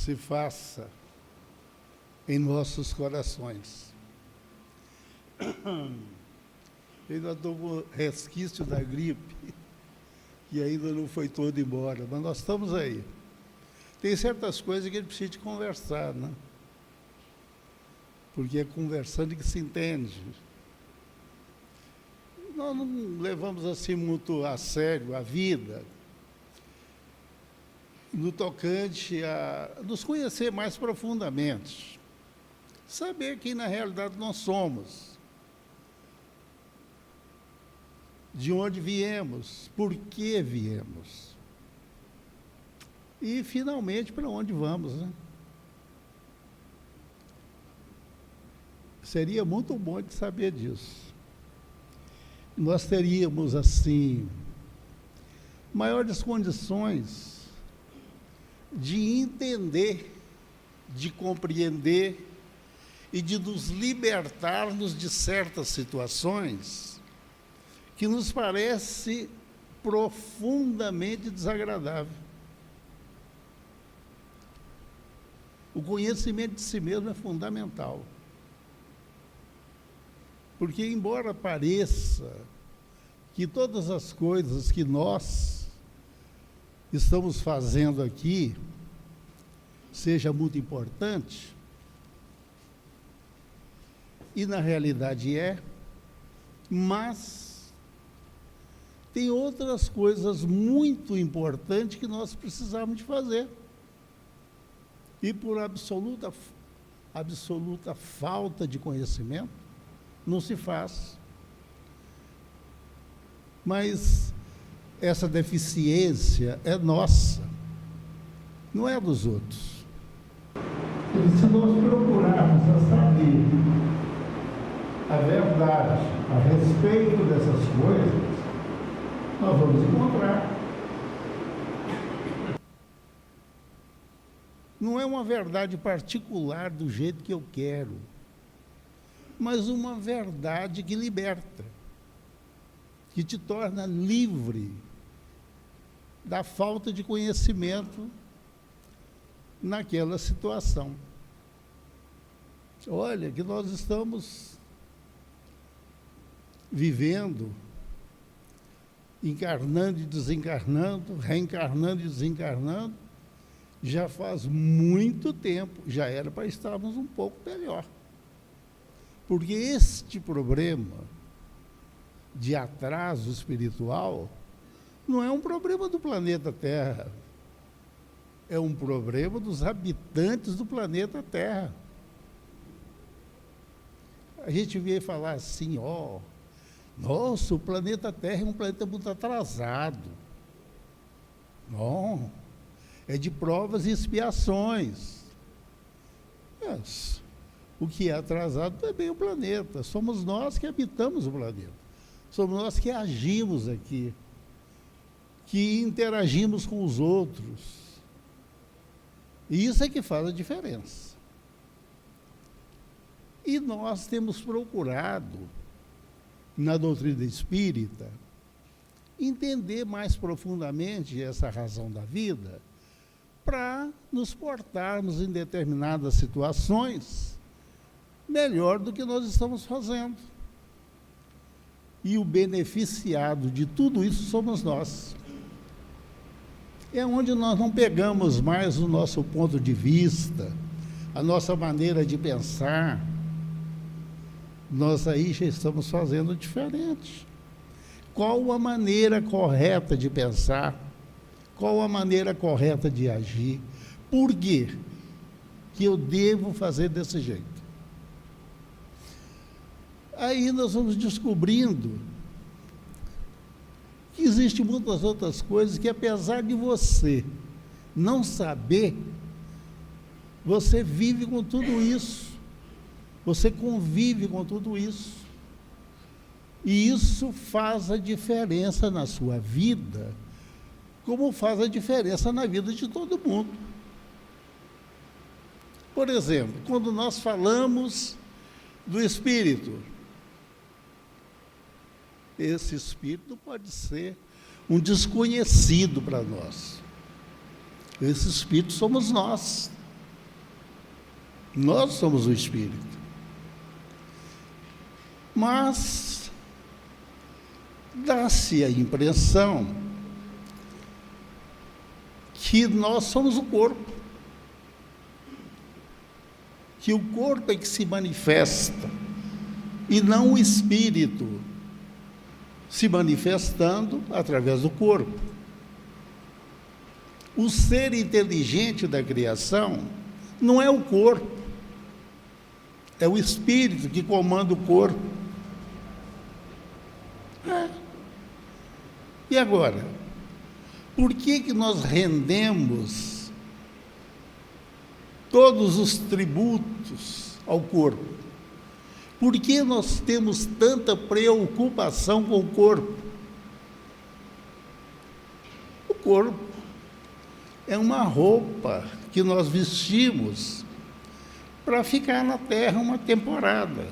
se faça em nossos corações. Ainda estou com resquício da gripe, que ainda não foi todo embora, mas nós estamos aí. Tem certas coisas que a gente precisa de conversar, né? Porque é conversando que se entende. Nós não levamos assim muito a sério a vida, no tocante a nos conhecer mais profundamente, saber quem na realidade nós somos, de onde viemos, por que viemos e, finalmente, para onde vamos, né? Seria muito bom de saber disso. Nós teríamos, assim, maiores condições de entender, de compreender e de nos libertarmos de certas situações que nos parece profundamente desagradável. O conhecimento de si mesmo é fundamental. Porque, embora pareça que todas as coisas que nós estamos fazendo aqui seja muito importante, e na realidade é, mas tem outras coisas muito importantes que nós precisamos de fazer. E por absoluta falta de conhecimento, não se faz. Mas essa deficiência é nossa, não é dos outros. E se nós procurarmos a saber a verdade a respeito dessas coisas, nós vamos encontrar. Não é uma verdade particular do jeito que eu quero, mas uma verdade que liberta, que te torna livre da falta de conhecimento naquela situação. Olha, que nós estamos vivendo, encarnando e desencarnando, reencarnando e desencarnando, já faz muito tempo, já era para estarmos um pouco melhor. Porque este problema de atraso espiritual não é um problema do planeta Terra, é um problema dos habitantes do planeta Terra. A gente veio falar assim, nossa, o planeta Terra é um planeta muito atrasado. Não, é de provas e expiações. Mas o que é atrasado também é o planeta. Somos nós que habitamos o planeta. Somos nós que agimos aqui, que interagimos com os outros. E isso é que faz a diferença. E nós temos procurado, na doutrina espírita, entender mais profundamente essa razão da vida, para nos portarmos em determinadas situações melhor do que nós estamos fazendo. E o beneficiado de tudo isso somos nós. É onde nós não pegamos mais o nosso ponto de vista, a nossa maneira de pensar. Nós aí já estamos fazendo diferente. Qual a maneira correta de pensar? Qual a maneira correta de agir? Por quê que eu devo fazer desse jeito? Aí nós vamos descobrindo que existem muitas outras coisas que, apesar de você não saber, você vive com tudo isso, você convive com tudo isso, e isso faz a diferença na sua vida, como faz a diferença na vida de todo mundo. Por exemplo, quando nós falamos do espírito, esse espírito pode ser um desconhecido para nós. Esse espírito somos nós. Nós somos o espírito. Mas dá-se a impressão que nós somos o corpo. Que o corpo é que se manifesta, e não o espírito se manifestando através do corpo. O ser inteligente da criação não é o corpo, é o espírito que comanda o corpo. E agora? Por que nós rendemos todos os tributos ao corpo? Por que nós temos tanta preocupação com o corpo? O corpo é uma roupa que nós vestimos para ficar na Terra uma temporada.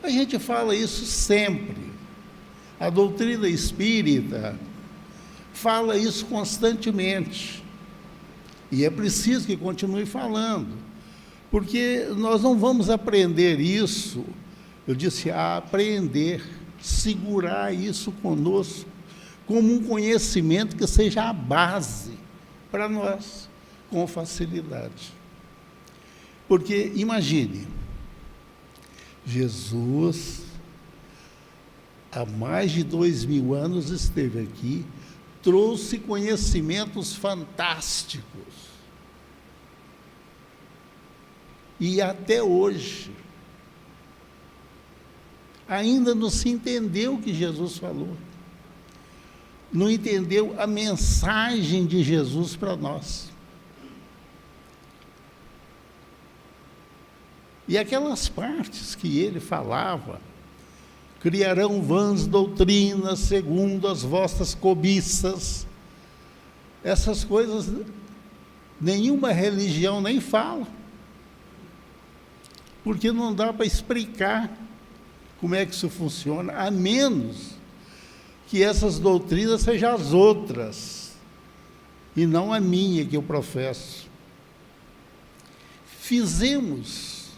A gente fala isso sempre. A doutrina espírita fala isso constantemente. E é preciso que continue falando, porque nós não vamos aprender isso, eu disse, a aprender, segurar isso conosco, como um conhecimento que seja a base para nós, com facilidade. Porque, imagine, Jesus, há mais de 2000 anos esteve aqui, trouxe conhecimentos fantásticos. E até hoje, ainda não se entendeu o que Jesus falou. Não entendeu a mensagem de Jesus para nós. E aquelas partes que ele falava, criarão vãs doutrinas segundo as vossas cobiças. Essas coisas, nenhuma religião nem fala. Porque não dá para explicar como é que isso funciona, a menos que essas doutrinas sejam as outras, e não a minha que eu professo. Fizemos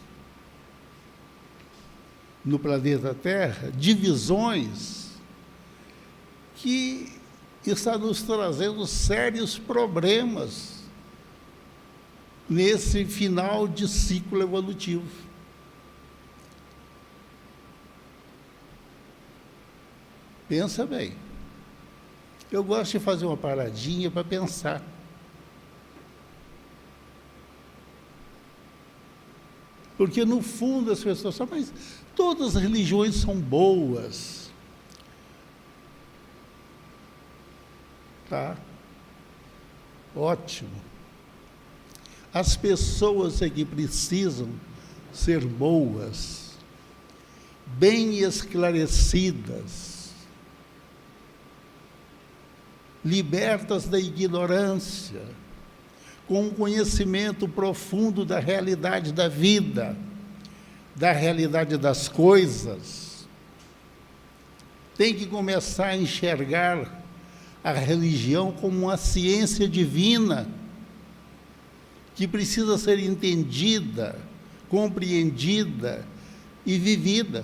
no planeta Terra divisões que está nos trazendo sérios problemas nesse final de ciclo evolutivo. Pensa bem. Eu gosto de fazer uma paradinha para pensar. Porque, no fundo, as pessoas falam, mas todas as religiões são boas. Tá? Ótimo. As pessoas é que precisam ser boas, bem esclarecidas, libertas da ignorância, com um conhecimento profundo da realidade da vida, da realidade das coisas. Tem que começar a enxergar a religião como uma ciência divina, que precisa ser entendida, compreendida e vivida.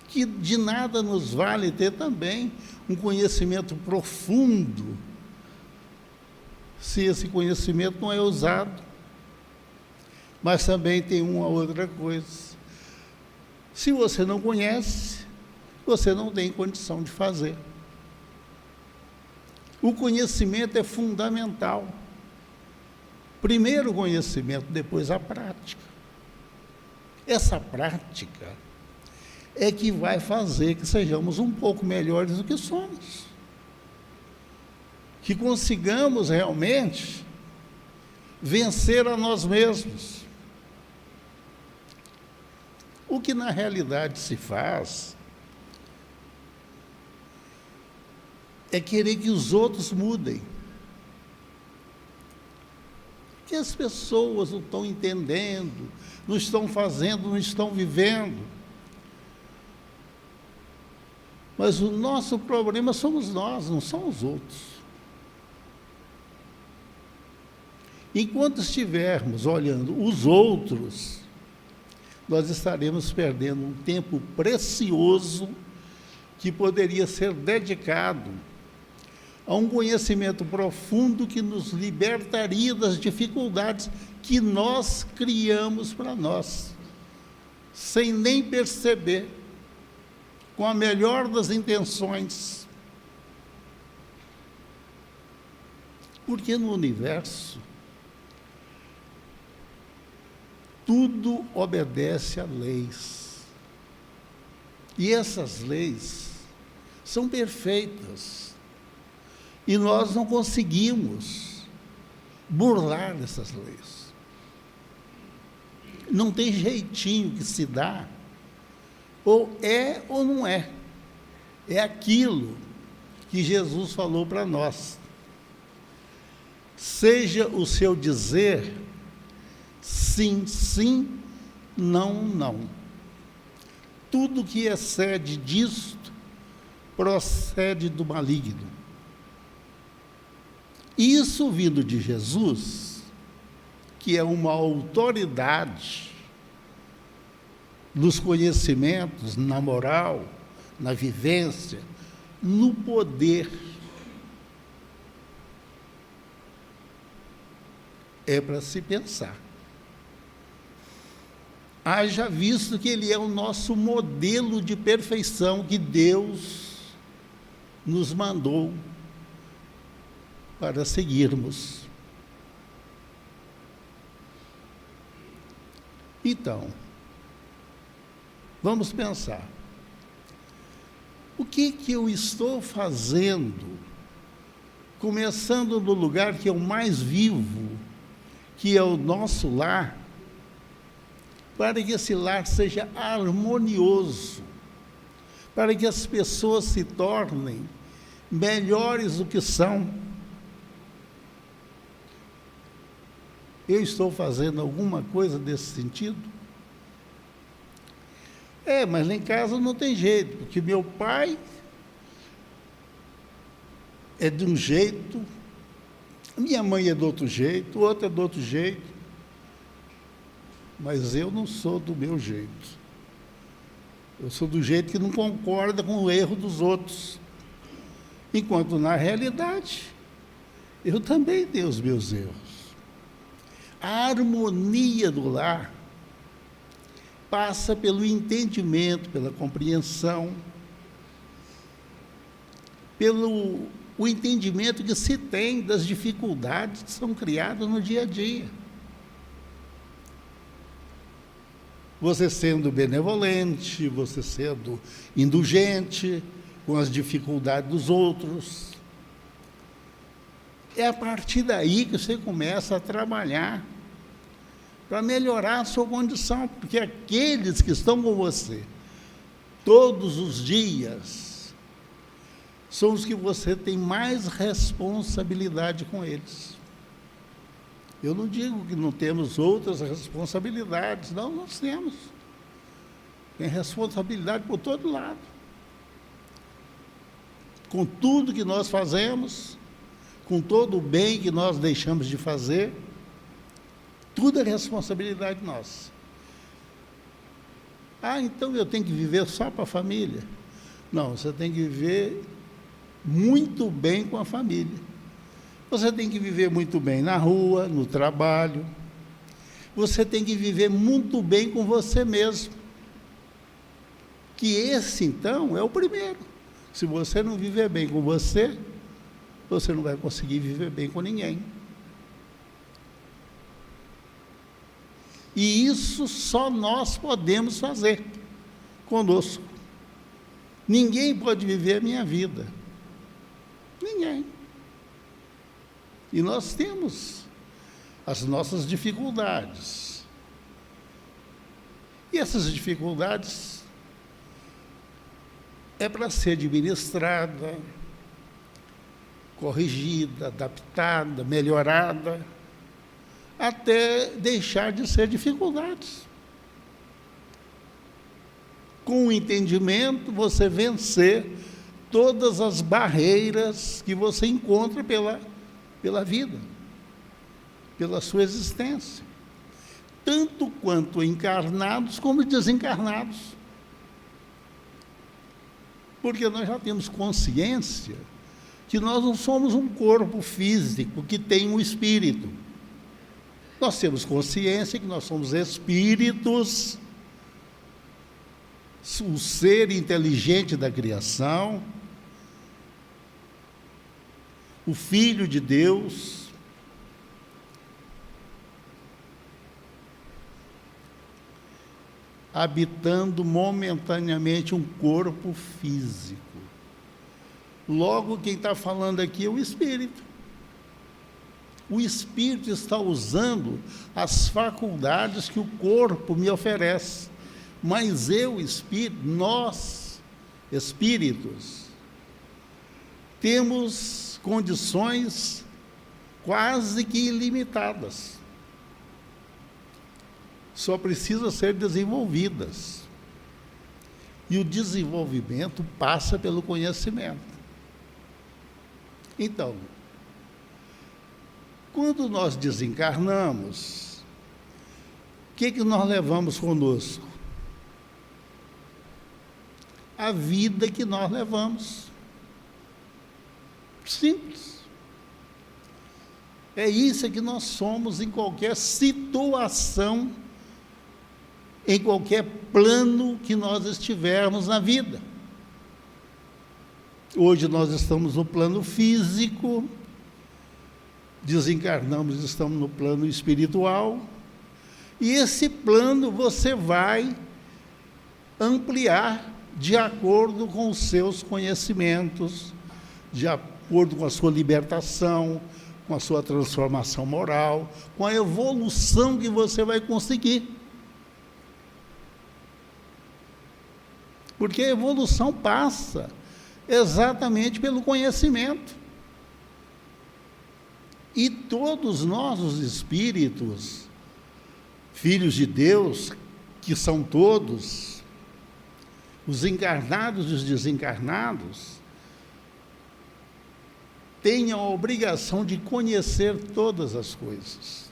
Que de nada nos vale ter também um conhecimento profundo, se esse conhecimento não é usado. Mas também tem uma outra coisa. Se você não conhece, você não tem condição de fazer. O conhecimento é fundamental. Primeiro o conhecimento, depois a prática. Essa prática é que vai fazer que sejamos um pouco melhores do que somos. Que consigamos realmente vencer a nós mesmos. O que na realidade se faz é querer que os outros mudem. Que as pessoas não estão entendendo, não estão fazendo, não estão vivendo. Mas o nosso problema somos nós, não são os outros. Enquanto estivermos olhando os outros, nós estaremos perdendo um tempo precioso que poderia ser dedicado a um conhecimento profundo que nos libertaria das dificuldades que nós criamos para nós, sem nem perceber, com a melhor das intenções. Porque no universo, tudo obedece a leis. E essas leis são perfeitas. E nós não conseguimos burlar essas leis. Não tem jeitinho que se dá, ou é ou não é. É aquilo que Jesus falou para nós. Seja o seu dizer sim, sim, não, não. Tudo que excede disto procede do maligno. Isso vindo de Jesus, que é uma autoridade nos conhecimentos, na moral, na vivência, no poder, é para se pensar. Haja visto que ele é o nosso modelo de perfeição que Deus nos mandou para seguirmos. Então, vamos pensar. O que eu estou fazendo, começando no lugar que eu mais vivo, que é o nosso lar, para que esse lar seja harmonioso, para que as pessoas se tornem melhores do que são. Eu estou fazendo alguma coisa desse sentido? Mas lá em casa não tem jeito, porque meu pai é de um jeito, minha mãe é de outro jeito, o outro é de outro jeito, mas eu não sou do meu jeito. Eu sou do jeito que não concorda com o erro dos outros. Enquanto, na realidade, eu também tenho os meus erros. A harmonia do lar passa pelo entendimento, pela compreensão, pelo o entendimento que se tem das dificuldades que são criadas no dia a dia. Você sendo benevolente, você sendo indulgente com as dificuldades dos outros. É a partir daí que você começa a trabalhar para melhorar a sua condição, porque aqueles que estão com você todos os dias são os que você tem mais responsabilidade com eles. Eu não digo que não temos outras responsabilidades, não, nós temos. Tem responsabilidade por todo lado. Com tudo que nós fazemos, com todo o bem que nós deixamos de fazer, tudo é responsabilidade nossa. Então eu tenho que viver só para a família? Não, você tem que viver muito bem com a família. Você tem que viver muito bem na rua, no trabalho. Você tem que viver muito bem com você mesmo. Que esse, então, é o primeiro. Se você não viver bem com você, você não vai conseguir viver bem com ninguém. E isso só nós podemos fazer conosco. Ninguém pode viver a minha vida. Ninguém. E nós temos as nossas dificuldades. E essas dificuldades é para ser administrada, corrigida, adaptada, melhorada, até deixar de ser dificuldades. Com o entendimento, você vencer todas as barreiras que você encontra pela vida. pela sua existência, tanto quanto encarnados como desencarnados. Porque nós já temos consciência que nós não somos um corpo físico que tem um espírito. Nós temos consciência que nós somos espíritos, o ser inteligente da criação, o Filho de Deus, habitando momentaneamente um corpo físico. Logo, quem está falando aqui é o Espírito. O Espírito está usando as faculdades que o corpo me oferece. Mas eu, Espírito, nós, espíritos, temos condições quase que ilimitadas. Só precisam ser desenvolvidas. E o desenvolvimento passa pelo conhecimento. Então, quando nós desencarnamos, o que nós levamos conosco? A vida que nós levamos. Simples. É isso que nós somos em qualquer situação, em qualquer plano que nós estivermos na vida. Hoje nós estamos no plano físico, desencarnamos, estamos no plano espiritual, e esse plano você vai ampliar de acordo com os seus conhecimentos, de acordo com a sua libertação, com a sua transformação moral, com a evolução que você vai conseguir. Porque a evolução passa exatamente pelo conhecimento. E todos nós, os espíritos, filhos de Deus, que são todos, os encarnados e os desencarnados, têm a obrigação de conhecer todas as coisas.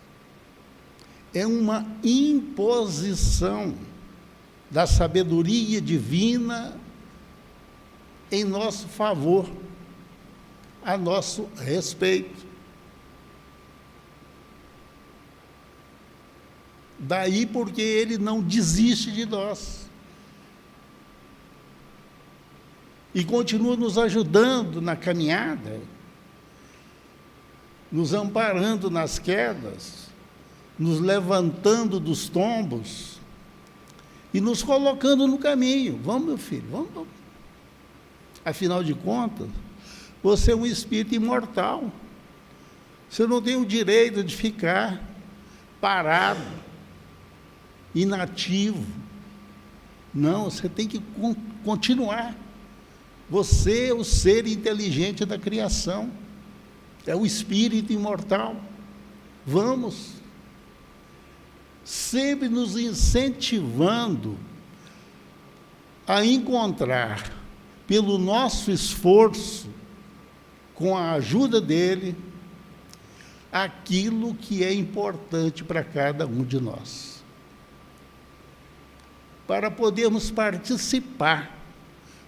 É uma imposição da sabedoria divina em nosso favor, a nosso respeito. Daí porque ele não desiste de nós. E continua nos ajudando na caminhada, nos amparando nas quedas, nos levantando dos tombos e nos colocando no caminho. Vamos, meu filho, vamos. Afinal de contas, você é um espírito imortal. Você não tem o direito de ficar parado, inativo. Não, você tem que continuar. Você é o ser inteligente da criação. É o espírito imortal. Vamos. Sempre nos incentivando a encontrar, pelo nosso esforço, com a ajuda dele, aquilo que é importante para cada um de nós. Para podermos participar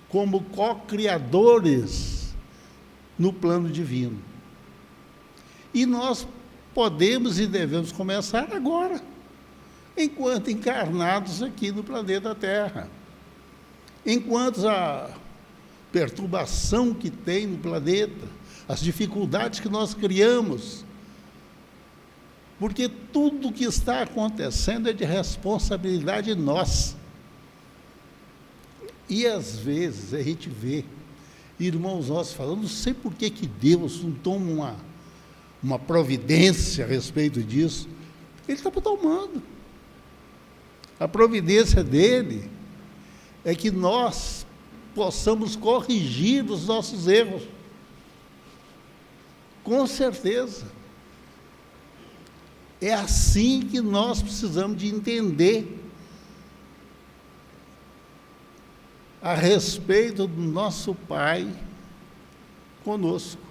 como co-criadores no plano divino. E nós podemos e devemos começar agora, enquanto encarnados aqui no planeta Terra. Enquanto a perturbação que tem no planeta, as dificuldades que nós criamos, porque tudo que está acontecendo é de responsabilidade nossa. E às vezes a gente vê irmãos nossos falando, não sei por que Deus não toma uma providência a respeito disso. Ele está tomando. A providência dele é que nós possamos corrigir os nossos erros. Com certeza. É assim que nós precisamos de entender a respeito do nosso Pai conosco.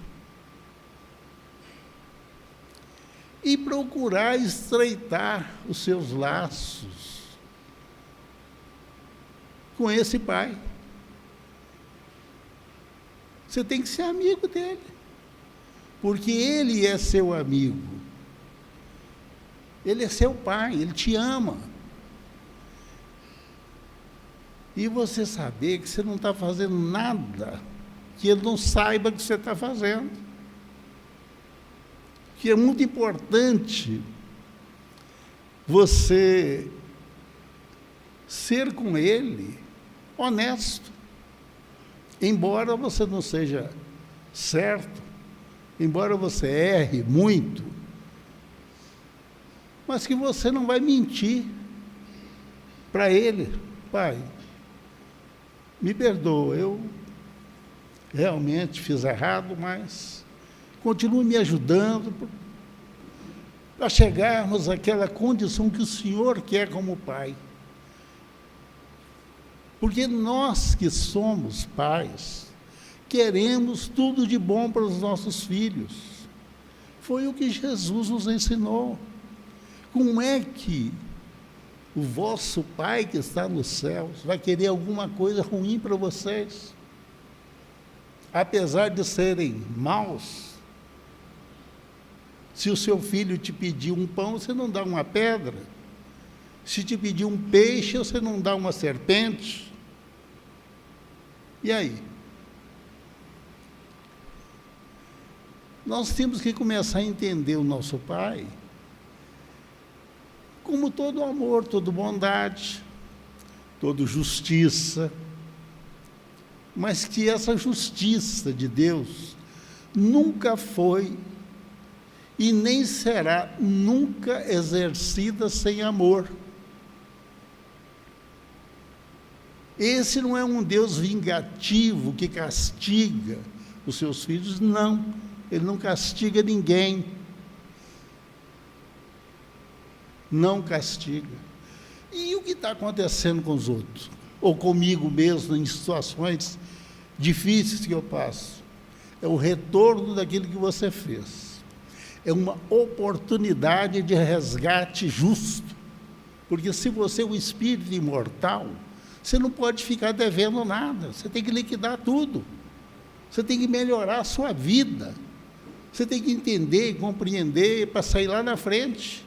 e procurar estreitar os seus laços com esse pai. Você tem que ser amigo dele, porque ele é seu amigo. Ele é seu pai, ele te ama. E você saber que você não está fazendo nada que ele não saiba que você está fazendo. Que é muito importante você ser com ele honesto. Embora você não seja certo, embora você erre muito, mas que você não vai mentir para ele. Pai, me perdoa, eu realmente fiz errado, mas continue me ajudando para chegarmos àquela condição que o Senhor quer como pai. Porque nós que somos pais, queremos tudo de bom para os nossos filhos. Foi o que Jesus nos ensinou. Como é que o vosso Pai que está nos céus vai querer alguma coisa ruim para vocês? Apesar de serem maus, se o seu filho te pedir um pão, você não dá uma pedra. Se te pedir um peixe, você não dá uma serpente. E aí? Nós temos que começar a entender o nosso Pai como todo amor, toda bondade, toda justiça, mas que essa justiça de Deus nunca foi e nem será nunca exercida sem amor. Esse não é um Deus vingativo que castiga os seus filhos, não. Ele não castiga ninguém. Não castiga. E o que está acontecendo com os outros? Ou comigo mesmo, em situações difíceis que eu passo? É o retorno daquilo que você fez. É uma oportunidade de resgate justo. Porque se você é um espírito imortal, você não pode ficar devendo nada. Você tem que liquidar tudo. Você tem que melhorar a sua vida. Você tem que entender e compreender para sair lá na frente.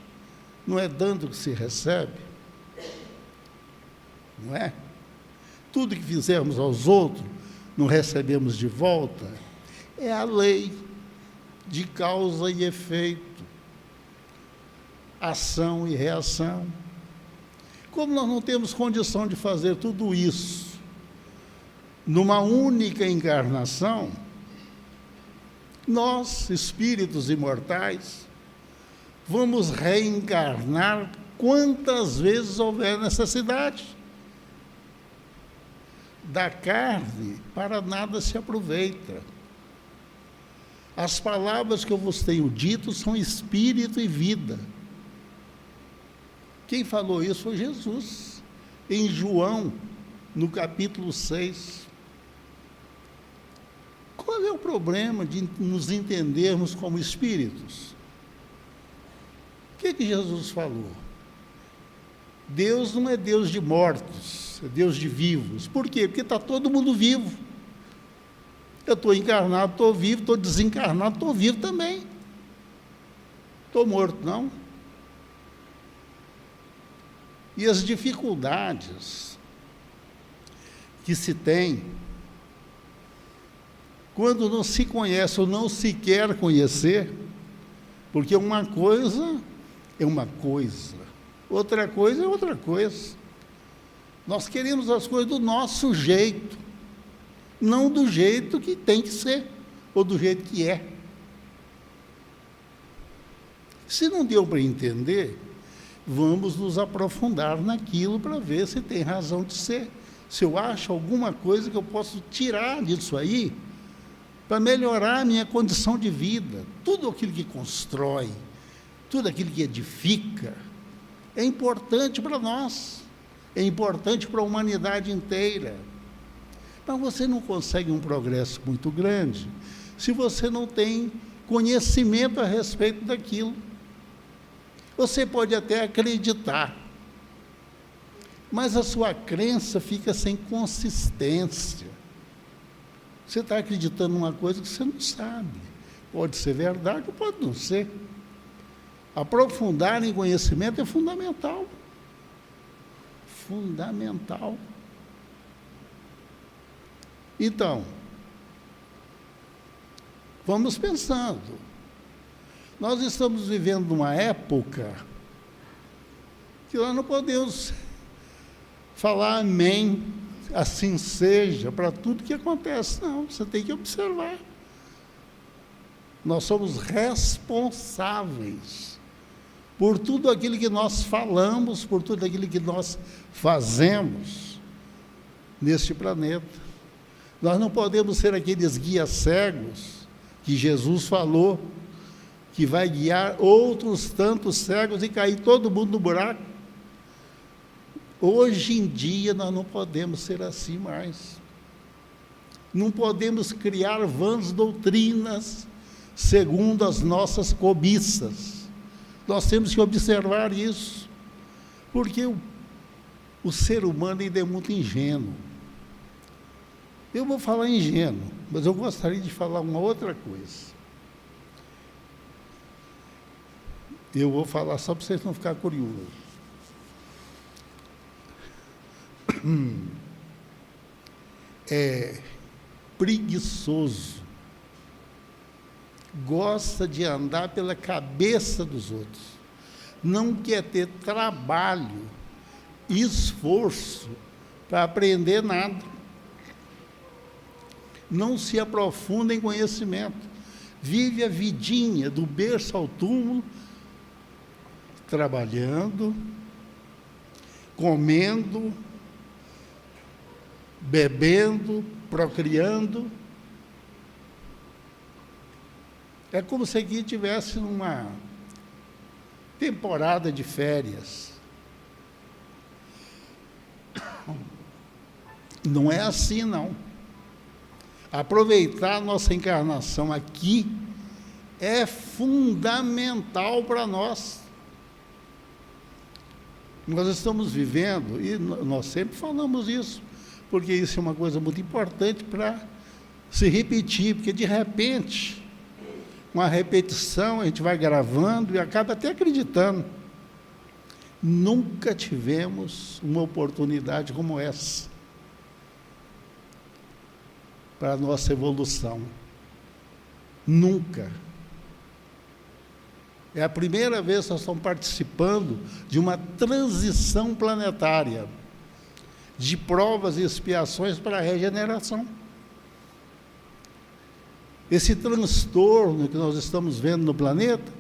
Não é dando que se recebe? Não é? Tudo que fizermos aos outros, não recebemos de volta. É a lei de causa e efeito, ação e reação. Como nós não temos condição de fazer tudo isso numa única encarnação, nós, espíritos imortais, vamos reencarnar quantas vezes houver necessidade. Da carne, para nada se aproveita. As palavras que eu vos tenho dito são espírito e vida. Quem falou isso foi Jesus, em João, no capítulo 6. Qual é o problema de nos entendermos como espíritos? O que Jesus falou? Deus não é Deus de mortos, é Deus de vivos. Por quê? Porque está todo mundo vivo. Eu estou encarnado, estou vivo, estou desencarnado, estou vivo também. Estou morto, não? E as dificuldades que se tem quando não se conhece ou não se quer conhecer, porque uma coisa é uma coisa, outra coisa é outra coisa. Nós queremos as coisas do nosso jeito, não do jeito que tem que ser, ou do jeito que é. Se não deu para entender, vamos nos aprofundar naquilo para ver se tem razão de ser. Se eu acho alguma coisa que eu posso tirar disso aí, para melhorar a minha condição de vida. Tudo aquilo que constrói, tudo aquilo que edifica, é importante para nós, é importante para a humanidade inteira. Mas você não consegue um progresso muito grande se você não tem conhecimento a respeito daquilo. Você pode até acreditar, mas a sua crença fica sem consistência. Você está acreditando numa coisa que você não sabe. Pode ser verdade ou pode não ser. Aprofundar em conhecimento é fundamental. Fundamental. Então, vamos pensando. Nós estamos vivendo numa época que nós não podemos falar amém, assim seja, para tudo que acontece. Não, você tem que observar. Nós somos responsáveis por tudo aquilo que nós falamos, por tudo aquilo que nós fazemos neste planeta. Nós não podemos ser aqueles guias cegos que Jesus falou, que vai guiar outros tantos cegos e cair todo mundo no buraco. Hoje em dia nós não podemos ser assim mais. Não podemos criar vãs doutrinas segundo as nossas cobiças. Nós temos que observar isso, porque o ser humano ainda é muito ingênuo. Eu vou falar ingênuo, mas eu gostaria de falar uma outra coisa. Eu vou falar só para vocês não ficarem curiosos. É preguiçoso. Gosta de andar pela cabeça dos outros. Não quer ter trabalho, esforço para aprender nada. Não se aprofunda em conhecimento. Vive a vidinha do berço ao túmulo, trabalhando, comendo, bebendo, procriando. É como se aqui tivesse uma temporada de férias. Não é assim, não. Aproveitar a nossa encarnação aqui é fundamental para nós. Nós estamos vivendo, e nós sempre falamos isso, porque isso é uma coisa muito importante para se repetir, porque de repente, uma repetição, a gente vai gravando e acaba até acreditando. Nunca tivemos uma oportunidade como essa para a nossa evolução. Nunca. É a primeira vez que nós estamos participando de uma transição planetária, de provas e expiações para a regeneração. Esse transtorno que nós estamos vendo no planeta,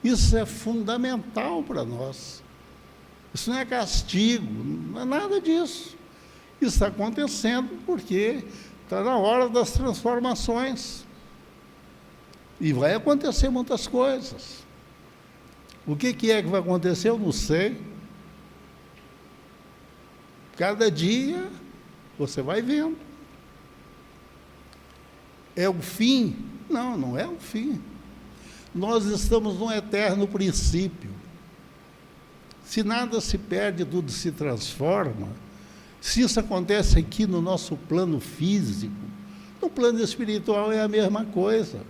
isso é fundamental para nós. Isso não é castigo, não é nada disso. Isso está acontecendo porque está na hora das transformações. E vai acontecer muitas coisas. O que é que vai acontecer? Eu não sei. Cada dia você vai vendo. É o fim? Não, não é o fim. Nós estamos num eterno princípio. Se nada se perde, tudo se transforma. Se isso acontece aqui no nosso plano físico, no plano espiritual é a mesma coisa.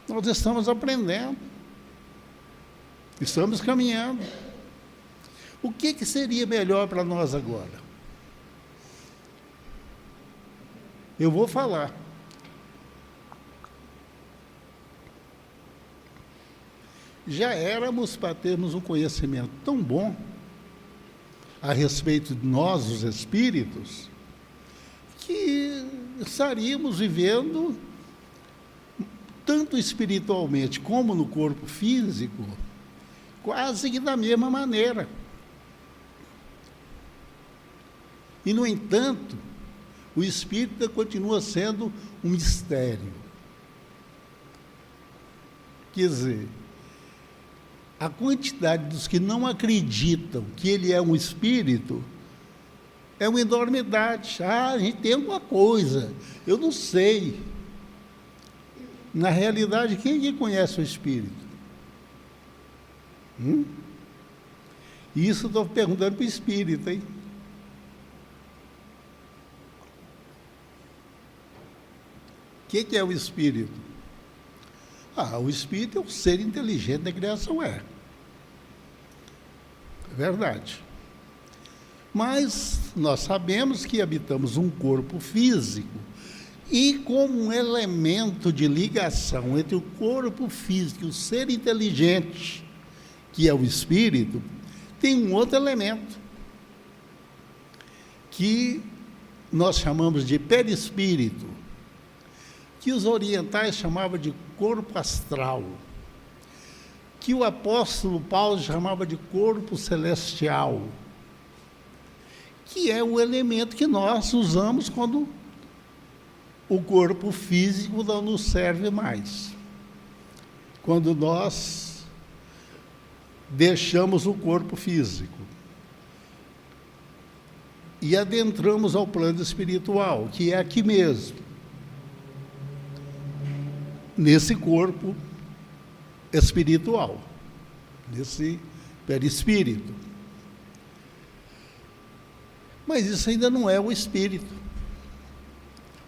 Nós estamos aprendendo. Estamos caminhando. O que seria melhor para nós agora? Eu vou falar. Já éramos para termos um conhecimento tão bom a respeito de nós, os espíritos, que estaríamos vivendo, tanto espiritualmente como no corpo físico, quase que da mesma maneira. E, no entanto, o espírito continua sendo um mistério. Quer dizer, a quantidade dos que não acreditam que ele é um espírito é uma enormidade. Ah, a gente tem alguma coisa, eu não sei. Na realidade, quem é que conhece o espírito? Isso eu estou perguntando para o espírito, hein? O que é o espírito? O espírito é o ser inteligente da criação, é verdade. Mas nós sabemos que habitamos um corpo físico e, como um elemento de ligação entre o corpo físico e o ser inteligente, que é o espírito, tem um outro elemento que nós chamamos de perispírito, que os orientais chamavam de corpo astral, que o apóstolo Paulo chamava de corpo celestial, que é o elemento que nós usamos quando o corpo físico não nos serve mais. Quando nós deixamos o corpo físico e adentramos ao plano espiritual, que é aqui mesmo, nesse corpo espiritual, nesse perispírito. Mas isso ainda não é o espírito.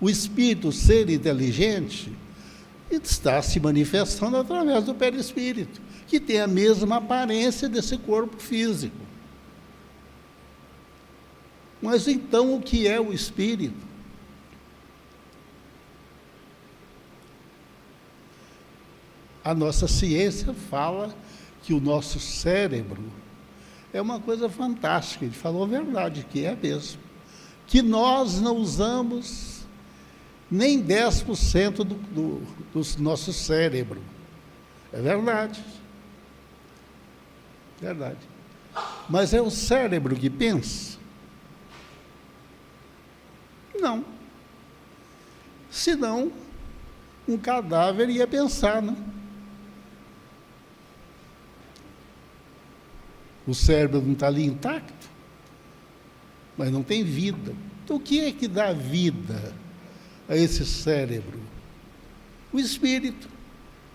O espírito, o ser inteligente, está se manifestando através do perispírito, que tem a mesma aparência desse corpo físico. Mas então o que é o espírito? A nossa ciência fala que o nosso cérebro é uma coisa fantástica, ele falou a verdade, que é mesmo, que nós não usamos nem 10% do nosso cérebro. É verdade. Verdade. Mas é o cérebro que pensa? Não. Senão, um cadáver ia pensar, né? O cérebro não está ali intacto, mas não tem vida. Então, o que é que dá vida a esse cérebro? O espírito,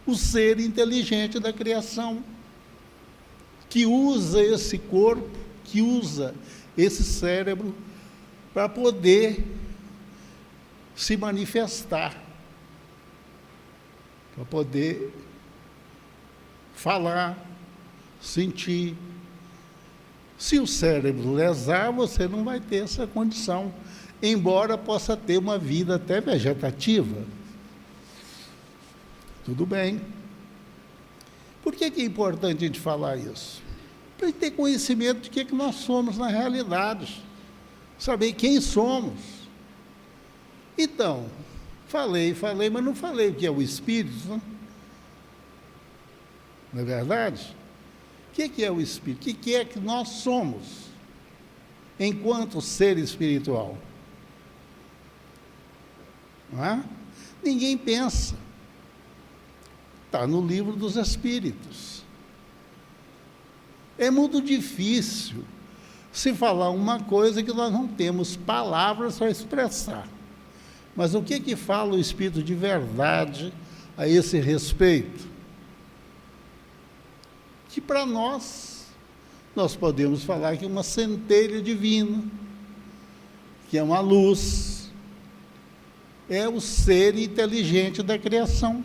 o ser inteligente da criação, que usa esse corpo, que usa esse cérebro para poder se manifestar, para poder falar, sentir. Se o cérebro lesar, você não vai ter essa condição, embora possa ter uma vida até vegetativa. Tudo bem. Por que é importante a gente falar isso? Para ter conhecimento de que nós somos na realidade, saber quem somos. Então, falei, mas não falei o que é o espírito, não? Não é verdade? O que é o espírito? O que é que nós somos enquanto ser espiritual? Não é? Ninguém pensa. Está no livro dos Espíritos. É muito difícil se falar uma coisa que nós não temos palavras para expressar. Mas o que fala o Espírito de verdade a esse respeito? Que para nós podemos falar que é uma centelha divina, que é uma luz, é o ser inteligente da criação,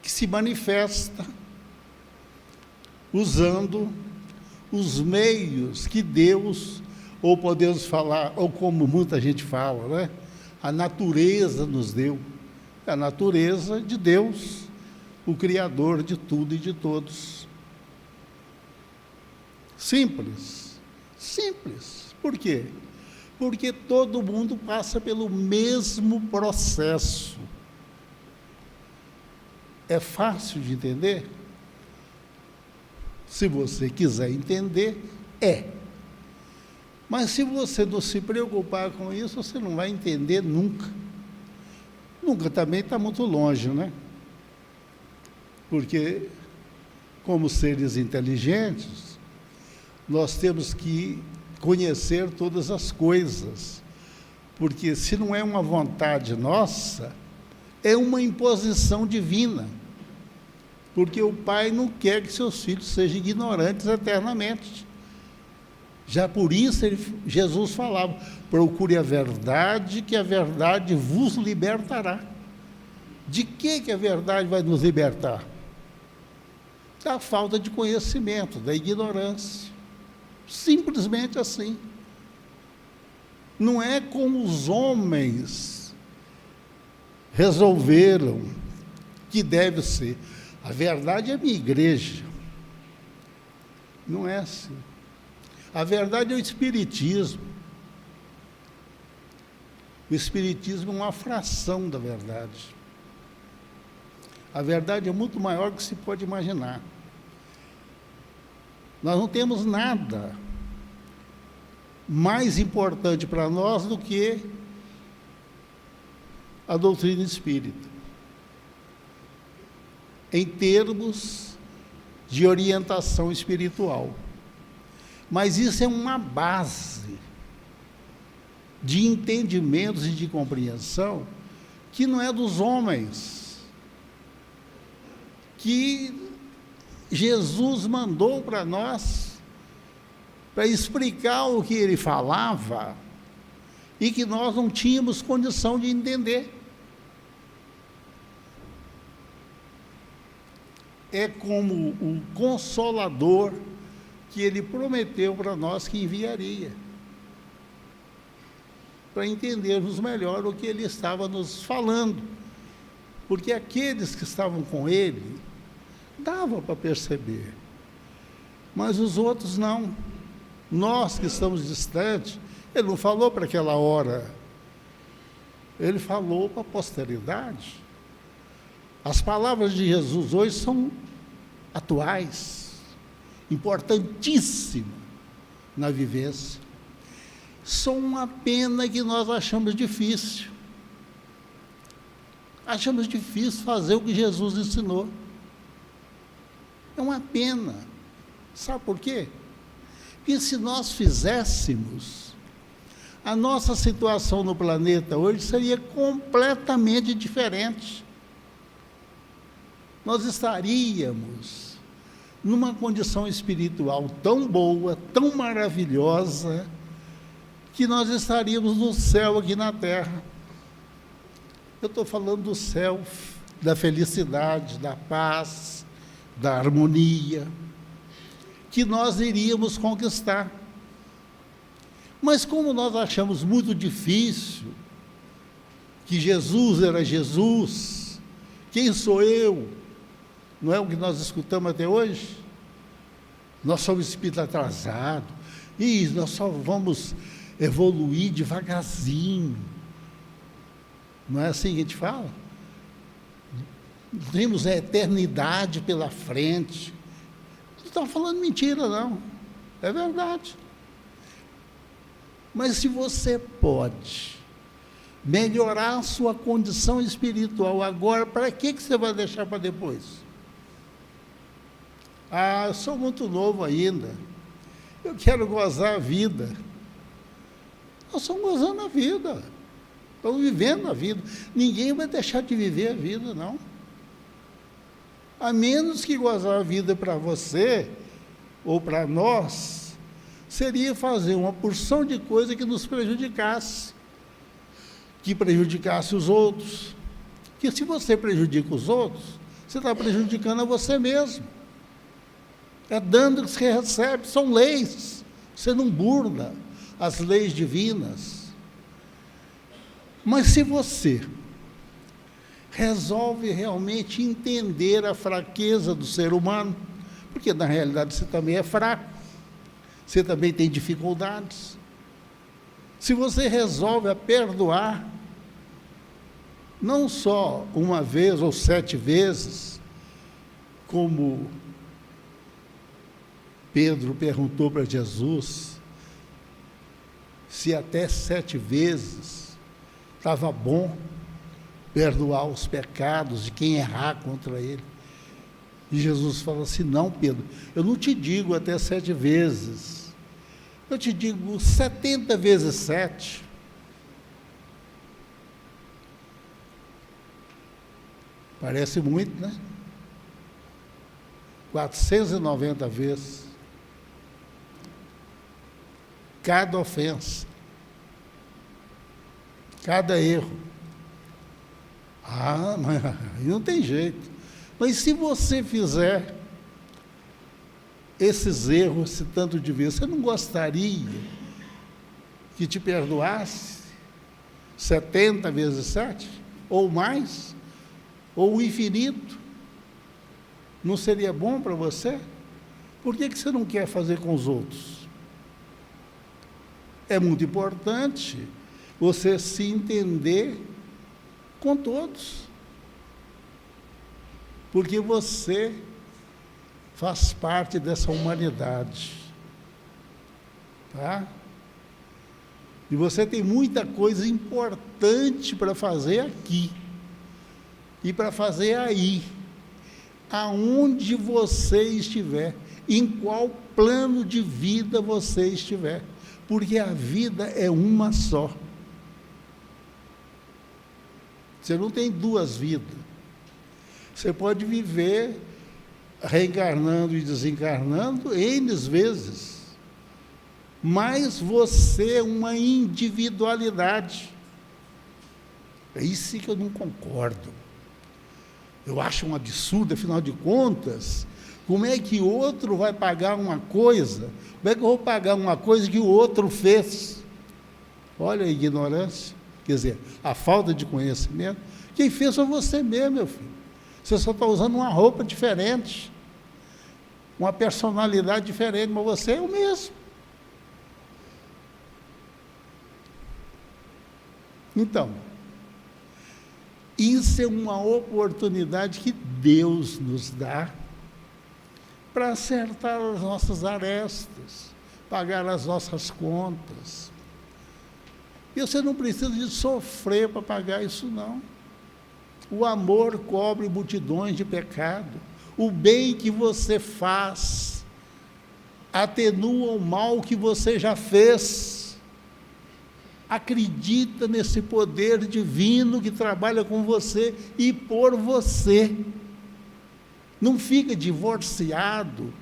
que se manifesta usando os meios que Deus, ou podemos falar, ou como muita gente fala, né? A natureza nos deu, a natureza de Deus, o Criador de tudo e de todos. Simples, simples. Por quê? Porque todo mundo passa pelo mesmo processo. É fácil de entender? Se você quiser entender, é. Mas se você não se preocupar com isso, você não vai entender nunca. Nunca também está muito longe, né? Porque, como seres inteligentes, nós temos que conhecer todas as coisas. Porque se não é uma vontade nossa, é uma imposição divina. Porque o Pai não quer que seus filhos sejam ignorantes eternamente. Já por isso Jesus falava: procure a verdade, que a verdade vos libertará. De que a verdade vai nos libertar? Da falta de conhecimento, da ignorância. Simplesmente assim. Não é como os homens resolveram que deve ser. A verdade é a minha igreja. Não é assim. A verdade é o Espiritismo. O Espiritismo é uma fração da verdade. A verdade é muito maior do que se pode imaginar. Nós não temos nada mais importante para nós do que a doutrina espírita, em termos de orientação espiritual. Mas isso é uma base de entendimentos e de compreensão que não é dos homens, que Jesus mandou para nós, para explicar o que ele falava e que nós não tínhamos condição de entender. É como o Consolador que ele prometeu para nós que enviaria, para entendermos melhor o que ele estava nos falando, porque aqueles que estavam com ele, dava para perceber, mas os outros não. Nós que estamos distantes, ele não falou para aquela hora, ele falou para a posteridade. As palavras de Jesus hoje são atuais, importantíssimas na vivência. Só uma pena que nós achamos difícil. Achamos difícil fazer o que Jesus ensinou. É uma pena. Sabe por quê? Porque se nós fizéssemos, a nossa situação no planeta hoje seria completamente diferente. Nós estaríamos numa condição espiritual tão boa, tão maravilhosa, que nós estaríamos no céu aqui na terra. Eu estou falando do céu, da felicidade, da paz, da harmonia, que nós iríamos conquistar. Mas como nós achamos muito difícil, que Jesus era Jesus, quem sou eu? Não é o que nós escutamos até hoje? Nós somos espírito atrasado, e nós só vamos evoluir devagarzinho. Não é assim que a gente fala? Temos a eternidade pela frente. Não estou falando mentira, não. É verdade. Mas se você pode melhorar a sua condição espiritual agora, para que você vai deixar para depois? Ah, eu sou muito novo ainda. Eu quero gozar a vida. Nós estamos gozando a vida. Estamos vivendo a vida. Ninguém vai deixar de viver a vida, não. A menos que gozar a vida para você, ou para nós, seria fazer uma porção de coisa que nos prejudicasse, que prejudicasse os outros. Porque se você prejudica os outros, você está prejudicando a você mesmo. É dando que você recebe, são leis. Você não burla as leis divinas. Mas se você resolve realmente entender a fraqueza do ser humano, porque na realidade você também é fraco, você também tem dificuldades. Se você resolve a perdoar, não só uma vez ou 7 vezes, como Pedro perguntou para Jesus, se até 7 vezes estava bom perdoar os pecados de quem errar contra ele. E Jesus falou assim: não, Pedro, eu não te digo até 7 vezes, eu te digo 70 vezes 7. Parece muito, né? 490 vezes. Cada ofensa, cada erro. Ah, mas não tem jeito. Mas se você fizer esses erros, esse tanto de vezes, você não gostaria que te perdoasse 70 vezes 7? Ou mais? Ou o infinito? Não seria bom para você? Por que você não quer fazer com os outros? É muito importante você se entender com todos. Porque você faz parte dessa humanidade. Tá? E você tem muita coisa importante para fazer aqui. E para fazer aí. Aonde você estiver. Em qual plano de vida você estiver. Porque a vida é uma só. Você não tem duas vidas. Você pode viver reencarnando e desencarnando N vezes. Mas você é uma individualidade. É isso que eu não concordo. Eu acho um absurdo, afinal de contas, como é que outro vai pagar uma coisa? Como é que eu vou pagar uma coisa que o outro fez? Olha a ignorância, quer dizer, a falta de conhecimento. Quem fez foi você mesmo, meu filho. Você só está usando uma roupa diferente, uma personalidade diferente, mas você é o mesmo. Então, isso é uma oportunidade que Deus nos dá para acertar as nossas arestas, pagar as nossas contas. E você não precisa de sofrer para pagar isso, não. O amor cobre multidões de pecado. O bem que você faz atenua o mal que você já fez. Acredita nesse poder divino que trabalha com você e por você. Não fica divorciado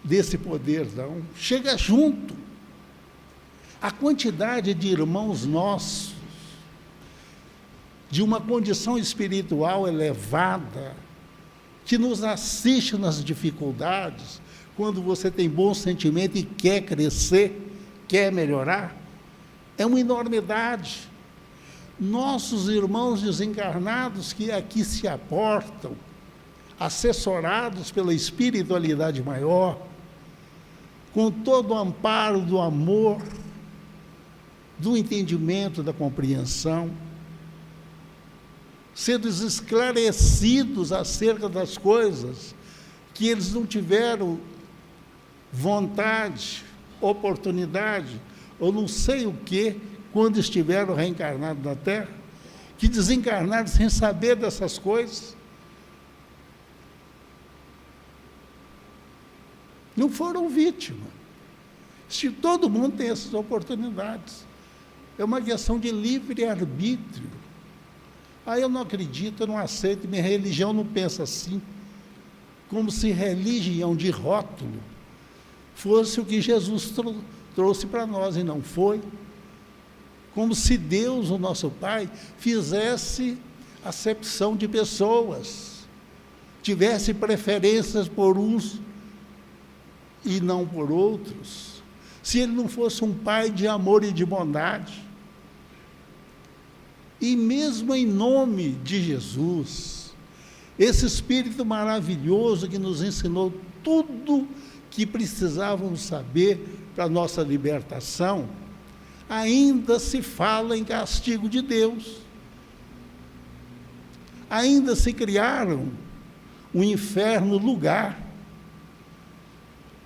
desse poder, não. Chega junto. A quantidade de irmãos nossos, de uma condição espiritual elevada, que nos assiste nas dificuldades, quando você tem bom sentimento e quer crescer, quer melhorar, é uma enormidade. Nossos irmãos desencarnados que aqui se aportam, assessorados pela espiritualidade maior, com todo o amparo do amor, do entendimento, da compreensão, sendo esclarecidos acerca das coisas que eles não tiveram vontade, oportunidade, ou não sei o que, quando estiveram reencarnados na Terra, que desencarnaram sem saber dessas coisas. Não foram vítimas. Se todo mundo tem essas oportunidades. É uma questão de livre-arbítrio. Aí eu não acredito, eu não aceito, minha religião não pensa assim. Como se religião de rótulo fosse o que Jesus trouxe para nós, e não foi. Como se Deus, o nosso Pai, fizesse acepção de pessoas, tivesse preferências por uns e não por outros. Se Ele não fosse um Pai de amor e de bondade. E mesmo em nome de Jesus, esse Espírito maravilhoso que nos ensinou tudo que precisávamos saber para a nossa libertação, ainda se fala em castigo de Deus. Ainda se criaram um inferno lugar,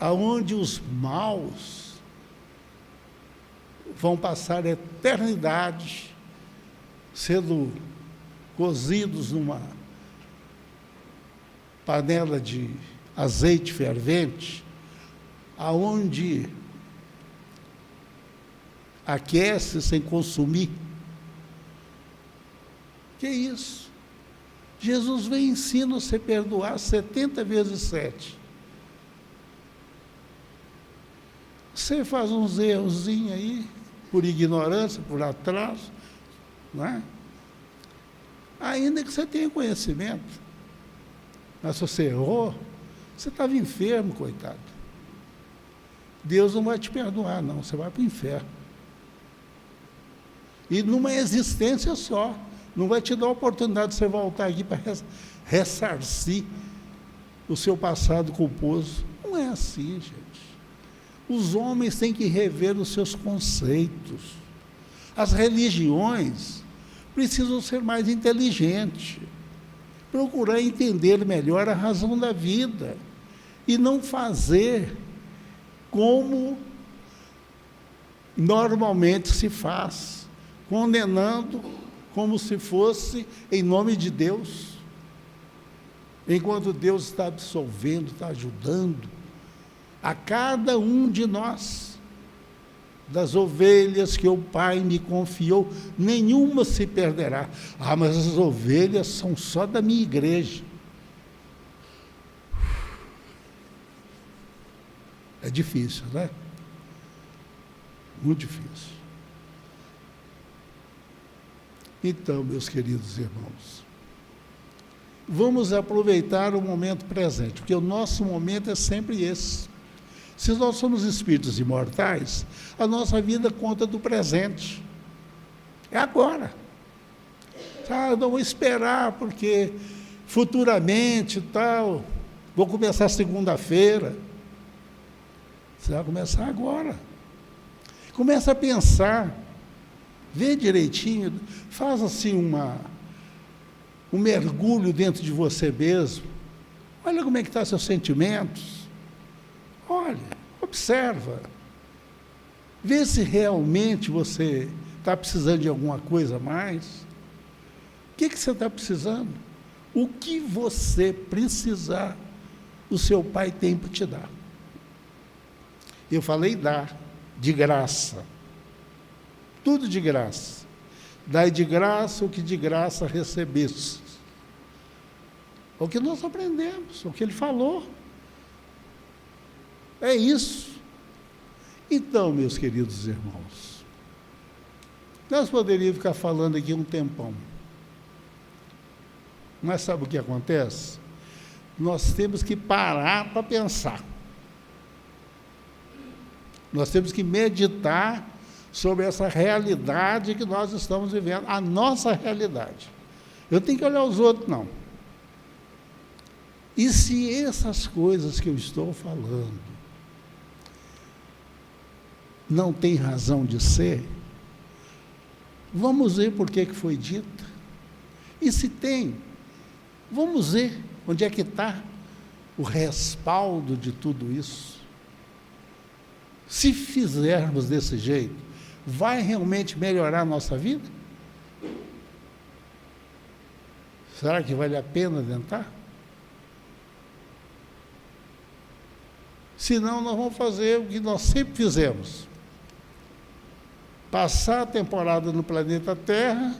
aonde os maus vão passar a eternidade sendo cozidos numa panela de azeite fervente, aonde aquece sem consumir. Que isso? Jesus vem e ensina você a perdoar 70 vezes 7. Você faz uns errozinhos aí, por ignorância, por atraso, não é? Ainda que você tenha conhecimento, mas se você errou, você estava enfermo, coitado. Deus não vai te perdoar, não, você vai para o inferno. E numa existência só, não vai te dar a oportunidade de você voltar aqui para ressarcir o seu passado culposo. Não é assim, gente. Os homens têm que rever os seus conceitos. As religiões precisam ser mais inteligentes, procurar entender melhor a razão da vida e não fazer como normalmente se faz, condenando como se fosse em nome de Deus, enquanto Deus está absolvendo, está ajudando a cada um de nós. Das ovelhas que o Pai me confiou, nenhuma se perderá. Ah, mas as ovelhas são só da minha igreja. É difícil, né? Muito difícil. Então, meus queridos irmãos, vamos aproveitar o momento presente, porque o nosso momento é sempre esse. Se nós somos espíritos imortais, a nossa vida conta do presente. É agora. Ah, não vou esperar, porque futuramente tal, vou começar segunda-feira. Você vai começar agora. Começa a pensar, vê direitinho, faz assim um mergulho dentro de você mesmo. Olha como é que estão seus sentimentos. Olha, observa. Vê se realmente você está precisando de alguma coisa a mais. O que você está precisando? O que você precisar, o seu Pai tem para te dar. Eu falei dar, de graça. Tudo de graça. Dai de graça o que de graça recebeste. O que nós aprendemos, o que ele falou. É isso. Então, meus queridos irmãos, nós poderíamos ficar falando aqui um tempão. Mas sabe o que acontece? Nós temos que parar para pensar. Nós temos que meditar sobre essa realidade que nós estamos vivendo, a nossa realidade. Eu tenho que olhar os outros, não. E se essas coisas que eu estou falando não tem razão de ser, vamos ver por que foi dita. E se tem, vamos ver onde é que está o respaldo de tudo isso. Se fizermos desse jeito, vai realmente melhorar a nossa vida? Será que vale a pena tentar? Senão, nós vamos fazer o que nós sempre fizemos. Passar a temporada no planeta Terra,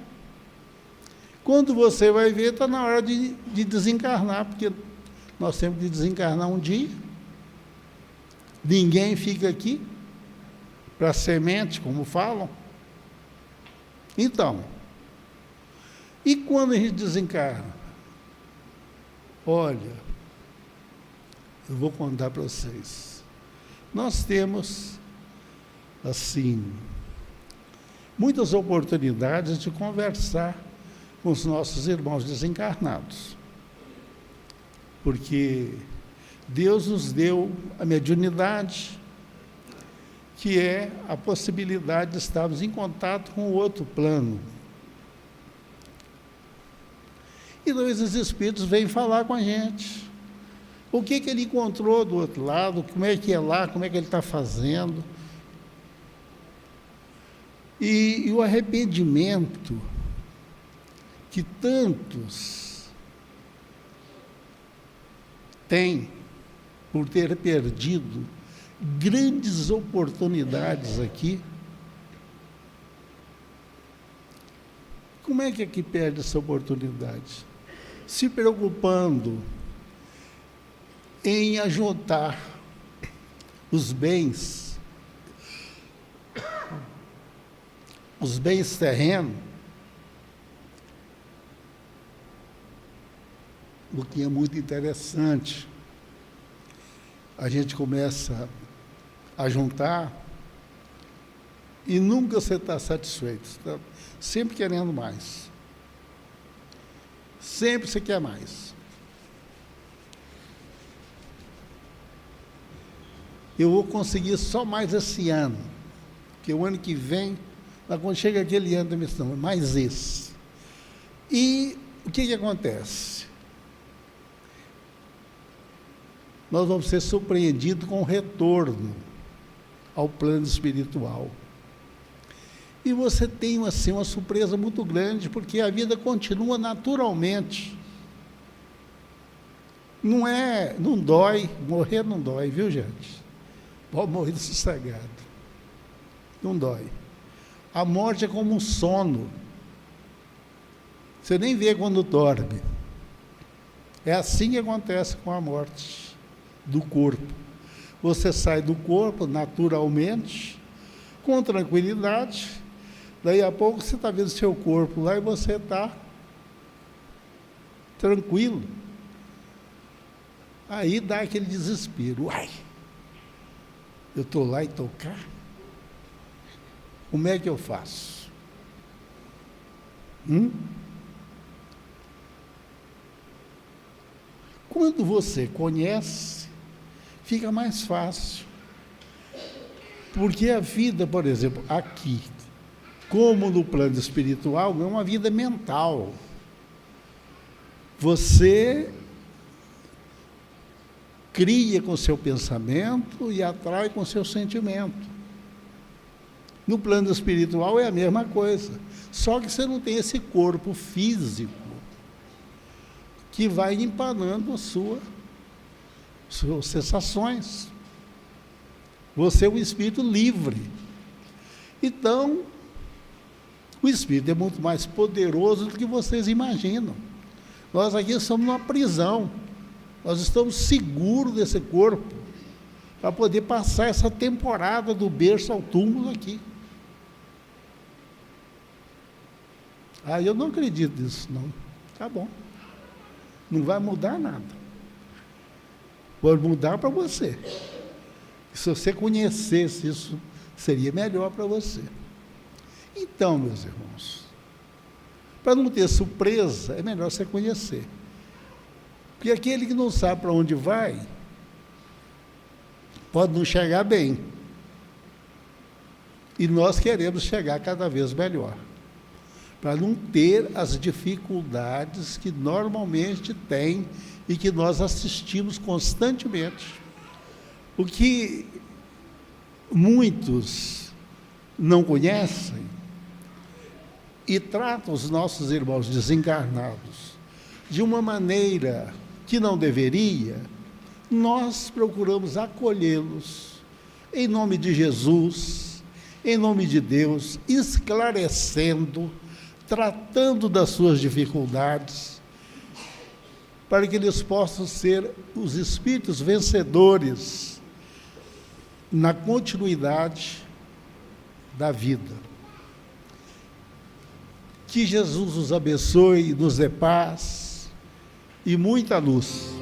quando você vai ver, está na hora de desencarnar, porque nós temos que desencarnar um dia. Ninguém fica aqui para semente, como falam. Então, e quando a gente desencarna? Olha, eu vou contar para vocês. Nós temos, assim, muitas oportunidades de conversar com os nossos irmãos desencarnados. Porque Deus nos deu a mediunidade, que é a possibilidade de estarmos em contato com o outro plano. E esses espíritos vêm falar com a gente. O que ele encontrou do outro lado, como é que é lá, como é que ele está fazendo. E o arrependimento que tantos têm por ter perdido grandes oportunidades aqui. Como é que perde essa oportunidade? se preocupando em ajuntar os bens terrenos, o que é muito interessante. A gente começa a juntar e nunca você está satisfeito, está sempre querendo mais. Sempre você quer mais. Eu vou conseguir só mais esse ano, porque o ano que vem, mas quando chega aquele ano, não, mais esse. E o que acontece? Nós vamos ser surpreendidos com o retorno ao plano espiritual. E você tem, assim, uma surpresa muito grande, porque a vida continua naturalmente. Não dói, morrer não dói, viu, gente? Pode morrer sossegado. Não dói. A morte é como um sono. Você nem vê quando dorme. É assim que acontece com a morte do corpo. Você sai do corpo naturalmente, com tranquilidade, daí a pouco você está vendo seu corpo lá e você está tranquilo. Aí dá aquele desespero. Uai, eu estou lá e tocar? Como é que eu faço? Quando você conhece, fica mais fácil. Porque a vida, por exemplo, aqui, como no plano espiritual, é uma vida mental. Você cria com seu pensamento e atrai com seu sentimento. No plano espiritual é a mesma coisa, só que você não tem esse corpo físico que vai empanando as suas sensações. Você é um espírito livre. Então, o espírito é muito mais poderoso do que vocês imaginam. Nós aqui somos numa prisão. Nós estamos seguros desse corpo para poder passar essa temporada do berço ao túmulo aqui. Eu não acredito nisso, não. Tá bom. Não vai mudar nada. Pode mudar para você. E se você conhecesse isso, seria melhor para você. Então, meus irmãos, para não ter surpresa, é melhor você conhecer. Porque aquele que não sabe para onde vai, pode não chegar bem. E nós queremos chegar cada vez melhor, para não ter as dificuldades que normalmente tem e que nós assistimos constantemente. O que muitos não conhecem e tratam os nossos irmãos desencarnados de uma maneira que não deveria, nós procuramos acolhê-los em nome de Jesus, em nome de Deus, esclarecendo, tratando das suas dificuldades, para que eles possam ser os espíritos vencedores na continuidade da vida. Que Jesus os abençoe, nos dê paz e muita luz.